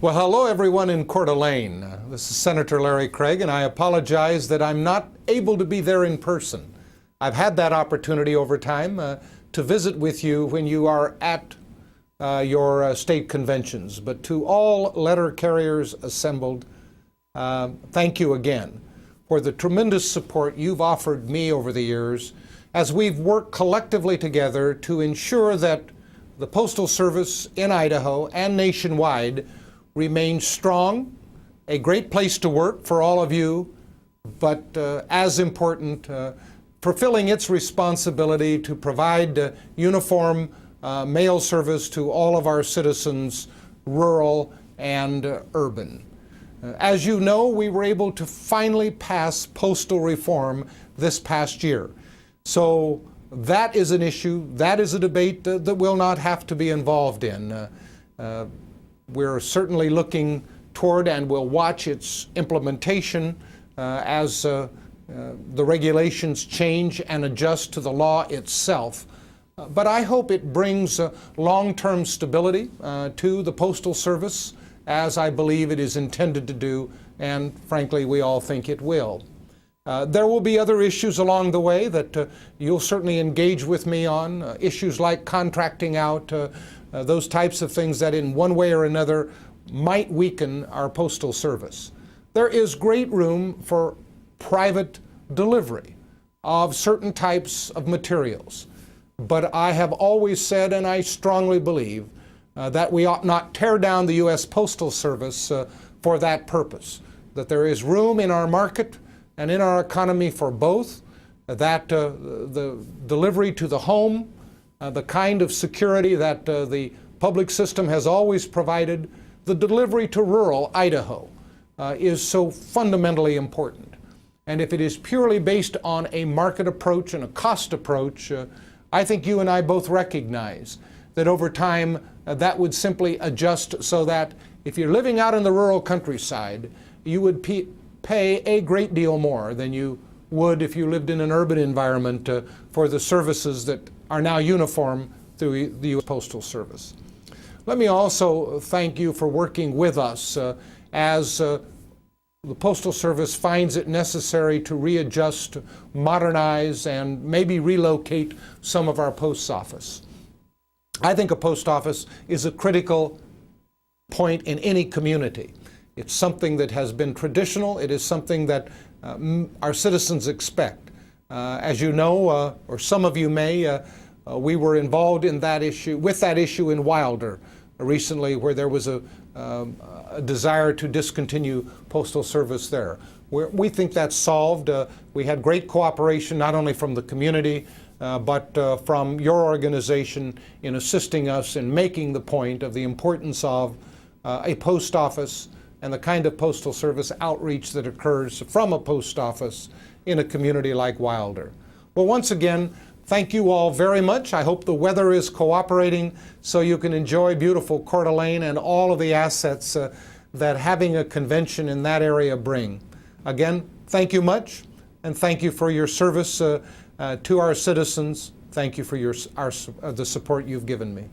Well, hello everyone in Coeur d'Alene. This is Senator Larry Craig, and I apologize that I'm not able to be there in person. I've had that opportunity over time to visit with you when you are at your state conventions. But to all letter carriers assembled, thank you again for the tremendous support you've offered me over the years as we've worked collectively together to ensure that the Postal Service in Idaho and nationwide remains strong, a great place to work for all of you, but as important, fulfilling its responsibility to provide uniform mail service to all of our citizens, rural and urban. As you know, we were able to finally pass postal reform this past year. So that is an issue, that is a debate that we'll not have to be involved in. We're certainly looking toward and will watch its implementation as the regulations change and adjust to the law itself. But I hope it brings long-term stability to the Postal Service, as I believe it is intended to do, and frankly, we all think it will. There will be other issues along the way that you'll certainly engage with me on, issues like contracting out, those types of things that in one way or another might weaken our Postal Service. There is great room for private delivery of certain types of materials. But I have always said, and I strongly believe, that we ought not tear down the U.S. Postal Service for that purpose, that there is room in our market and in our economy for both, that the delivery to the home, the kind of security that the public system has always provided, the delivery to rural Idaho is so fundamentally important. And if it is purely based on a market approach and a cost approach, I think you and I both recognize that over time that would simply adjust so that if you're living out in the rural countryside, you would pay a great deal more than you would if you lived in an urban environment for the services that are now uniform through the U.S. Postal Service. Let me also thank you for working with us as the Postal Service finds it necessary to readjust, modernize, and maybe relocate some of our post office. I think a post office is a critical point in any community. It's something that has been traditional. It is something that our citizens expect. As you know, or some of you may, we were involved in that issue, with that issue in Wilder recently, where there was a desire to discontinue postal service there. We think that's solved. We had great cooperation not only from the community, but from your organization in assisting us in making the point of the importance of a post office and the kind of postal service outreach that occurs from a post office in a community like Wilder. Well, once again, thank you all very much. I hope the weather is cooperating so you can enjoy beautiful Coeur d'Alene and all of the assets that having a convention in that area bring. Again, thank you much, and thank you for your service to our citizens. Thank you for the support you've given me.